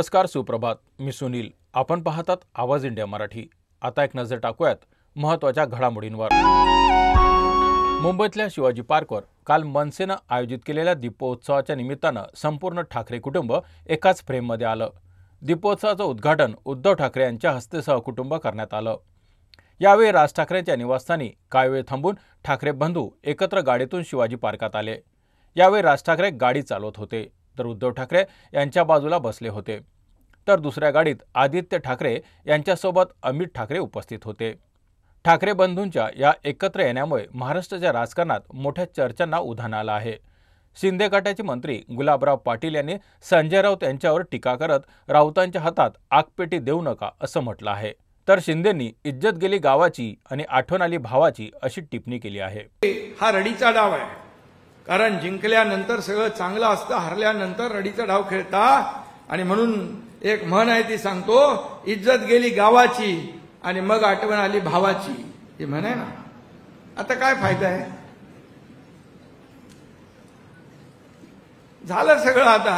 नमस्कार, सुप्रभात. मी सुनील. आपण पाहतात आवाज इंडिया मराठी. आता एक नजर टाकूयात महत्त्वाच्या घडामोडींवर. मुंबईतल्या शिवाजी पार्कवर काल मनसेनं आयोजित केलेल्या दीपोत्सवाच्या निमित्तानं संपूर्ण ठाकरे कुटुंब एकाच फ्रेममध्ये आलं. दीपोत्सवाचं उद्घाटन उद्धव ठाकरे यांच्या हस्ते सहकुटुंब करण्यात आलं. यावेळी राज ठाकरेंच्या निवासस्थानी काही वेळ थांबून ठाकरे बंधू एकत्र गाडीतून शिवाजी पार्कात आले. यावेळी राज ठाकरे गाडी चालवत होते, तर उद्धव ठाकरे यांच्या बाजूला बसले होते. तर दुसऱ्या गाडीत आदित्य ठाकरे यांच्यासोबत अमित ठाकरे उपस्थित होते. ठाकरे बंधूंच्या या एकत्र येण्यामुळे महाराष्ट्राच्या राजकारणात मोठ्या चर्चांना उधाण आलं आहे. शिंदे गटाचे मंत्री गुलाबराव पाटील यांनी संजय राऊत यांच्यावर टीका करत राऊतांच्या हातात आगपेटी देऊ नका असं म्हटलं आहे. तर शिंदेंनी इज्जत गेली गावाची आणि आठवण आली भावाची अशी टिप्पणी केली आहे. हा रडीचा डाव आहे, कारण जिंकल्यानंतर सगळं चांगलं असतं, हरल्यानंतर रडीचा डाव खेळता. आणि म्हणून एक म्हण आहे ती सांगतो, इज्जत गेली गावाची आणि मग आठवण आली भावाची. ही म्हण आहे ना. आता काय फायदा आहे, झालं सगळं आता.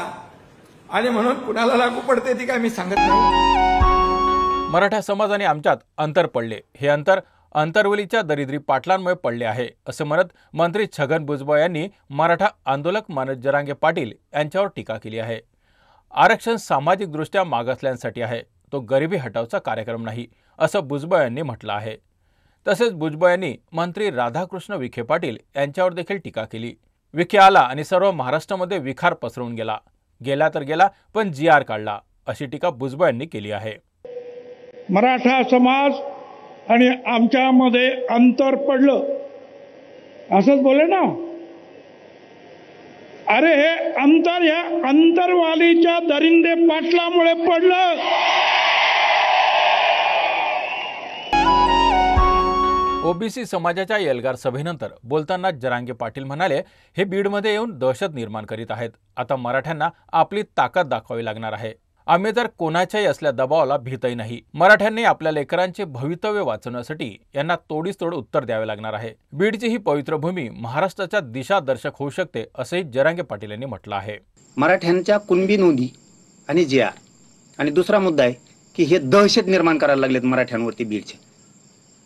आणि म्हणून कुणाला लागू पडते ती काय मी सांगत नाही. मराठा समाजाने आमच्यात अंतर पडले, हे अंतर अंतरवलीच्या दरिद्री पाटलांमुळे पडले आहे असं म्हणत मंत्री छगन भुजबळ यांनी मराठा आंदोलक मनोज जरांगे पाटील यांच्यावर टीका केली आहे. आरक्षण सामाजिकदृष्ट्या मागासलेल्यांसाठी आहे, तो गरिबी हटवचा कार्यक्रम नाही असं भुजबळ यांनी म्हटलं आहे. तसेच भुजबळ यांनी मंत्री राधाकृष्ण विखे पाटील यांच्यावर देखील टीका केली. विखे आला आणि सर्व महाराष्ट्रामध्ये विखार पसरवून गेला, गेला तर गेला पण GR काढला, अशी टीका भुजबळ यांनी केली आहे. मराठा समाज आणि आमच्यामध्ये अंतर पडलं असंच बोले ना. अरे हे अंतर या अंतरवालीच्या दरिंदे पाटलामुळे पडलं. ओबीसी समाजाच्या एल्गार सभेनंतर बोलताना जरांगे पाटील म्हणाले, हे बीडमध्ये येऊन दहशत निर्माण करीत आहेत. आता मराठ्यांना आपली ताकद दाखवावी लागणार आहे. आम्ही तर कोणाच्याही असल्या दबावाला भीतही नाही. मराठ्यांनी आपल्या लेकरांचे भवितव्य वाचवण्यासाठी यांना तोडीसतोड उत्तर द्यावे लागणार आहे. बीडची ही पवित्र भूमी महाराष्ट्राच्या दिशादर्शक होऊ शकते असंही जरांगे पाटील यांनी म्हटलं आहे. मराठ्यांच्या कुणबी नोंदी आणि GR आणि दुसरा मुद्दा आहे की हे दहशत निर्माण करायला लागलेत मराठ्यांवरती. बीडचे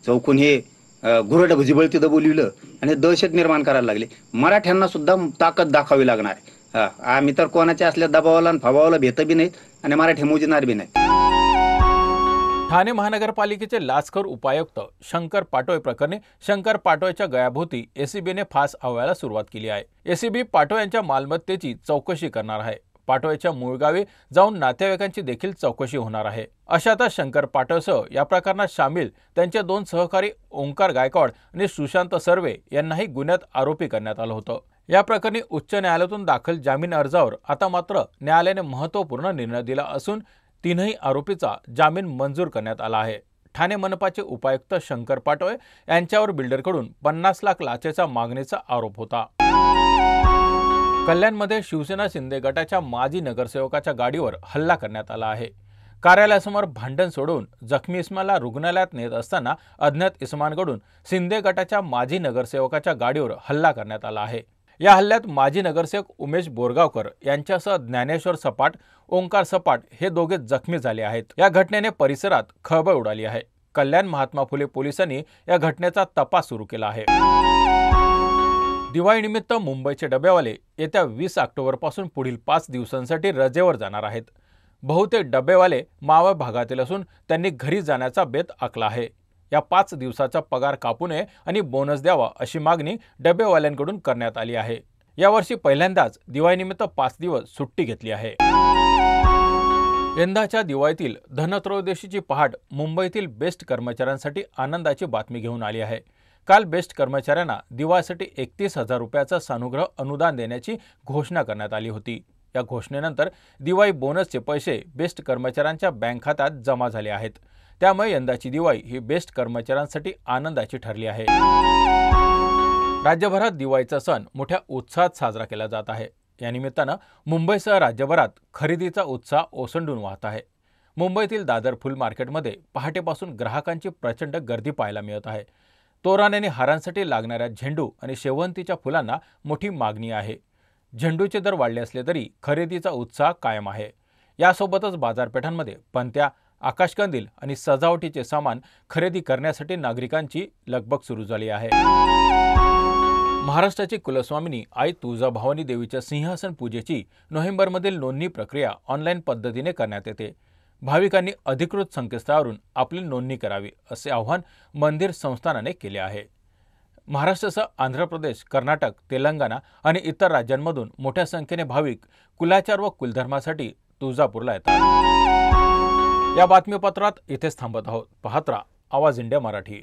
चौकून हे घुरड भुजिबळती दबवलिलं आणि दहशत निर्माण करायला लागले. मराठ्यांना सुद्धा ताकद दाखवावी लागणार आहे. आम्ही तर कोणाच्या असल्या दबावाला आणि फबावाला भेट बी नाहीत आणि मराठी मोजणार बी नाही. ठाणे महानगरपालिकेचे लाचखोर उपायुक्त शंकर पाटोळे प्रकरणी शंकर पाटोळेच्या गयाभोवती ACBने फास अहवालाला सुरुवात केली आहे. ACB पाटोळे यांच्या मालमत्तेची चौकशी करणार आहे. पाटोळेच्या मूळ गावी जाऊन नातेवाईकांची देखील चौकशी होणार आहे. अशातच शंकर पाटोळेसह या प्रकरणात सामील त्यांचे 2 सहकारी ओंकार गायकवाड आणि सुशांत सर्वे यांनाही गुन्ह्यात आरोपी करण्यात आलं होतं. या प्रकरणी उच्च न्यायालयातून दाखल जामीन अर्जावर आता मात्र न्यायालयाने महत्त्वपूर्ण निर्णय दिला असून 3ही आरोपीचा जामीन मंजूर करण्यात आला आहे. ठाणे मनपाचे उपायुक्त शंकर पाटोळे यांच्यावर बिल्डरकडून 50 लाख लाचेच्या मागणीचा आरोप होता. कल्याणमध्ये शिवसेना शिंदे गटाच्या माजी नगरसेवकाच्या गाडीवर हल्ला करण्यात आला आहे. कार्यालयासमोर भांडण सोडवून जखमी इस्माला रुग्णालयात नेत असताना अज्ञात इसमांकडून शिंदे गटाच्या माजी नगरसेवकाच्या गाडीवर हल्ला करण्यात आला आहे. या हल्ल्यात माजी नगरसेवक उमेश बोरगावकर यांच्यासह ज्ञानेश्वर सपाट, ओंकार सपाट हे दोघे जखमी झाले आहेत. या घटनेने परिसरात खळबळ उडाली आहे. कल्याण महात्मा फुले पोलिसांनी या घटनेचा तपास सुरू केला आहे. दिवाळीनिमित्त मुंबईचे डबेवाले येत्या 20 ऑक्टोबरपासून पुढील 5 दिवसांसाठी रजेवर जाणार आहेत. बहुतेक डबेवाले मावळ भागातील असून त्यांनी घरी जाण्याचा बेत आखला आहे. या 5 दिवसाचा पगार कापू नये आणि बोनस द्यावा अशी मागणी डबेवाल्यांकडून करण्यात आली आहे. यावर्षी पहिल्यांदाच दिवाळीनिमित्त 5 दिवस सुट्टी घेतली आहे. यंदाच्या दिवाळीतील धनत्रयोदशीची पहाट मुंबईतील बेस्ट कर्मचाऱ्यांसाठी आनंदाची बातमी घेऊन आली आहे. काल बेस्ट कर्मचाऱ्यांना दिवाळीसाठी 31,000 रुपयाचं सानुग्रह अनुदान देण्याची घोषणा करण्यात आली होती. या घोषणेनंतर दिवाळी बोनसचे पैसे बेस्ट कर्मचाऱ्यांच्या बँक खात्यात जमा झाले आहेत. त्यामुळे यंदाची दिवाळी ही बेस्ट कर्मचाऱ्यांसाठी आनंदाची ठरली आहे. राज्यभरात दिवाळीचा सण मोठ्या उत्साहात साजरा केला जात आहे. या निमित्तानं मुंबईसह राज्यभरात खरेदीचा उत्साह ओसंडून वाहत आहे. मुंबईतील दादर फुल मार्केटमध्ये पहाटेपासून ग्राहकांची प्रचंड गर्दी पाहायला मिळत आहे. तोरण आणि हारांसाठी लागणाऱ्या झेंडू आणि शेवंतीच्या फुलांना मोठी मागणी आहे. झेंडूचे दर वाढले असले तरी खरेदीचा उत्साह कायम आहे. यासोबतच बाजारपेठांमध्ये पणत्या, आकाशकंदील आणि सजावटीचे सामान खरेदी करण्यासाठी नागरिकांची लगबग सुरू झाली आहे। महाराष्ट्राची कुलस्वामिनी आई तुळजाभवानी देवीच्या सिंहासन पूजेची नोव्हेंबरमधील नोंदणी प्रक्रिया ऑनलाईन पद्धतीने करण्यात येते। भाविकांनी अधिकृत संकेतस्थळावरून आपली नोंदणी करावी असे आवाहन मंदिर संस्थानाने केले आहे। महाराष्ट्रासह आंध्र प्रदेश, कर्नाटक, तेलंगणा आणि इतर राज्यांमधून मोठ्या संख्येने भाविक कुलाचार व कुलधर्मासाठी तुळजापूरला येतात। या बातमीपत्रात इथेच थांबत आहोत। पाहत राहा आवाज इंडिया मराठी।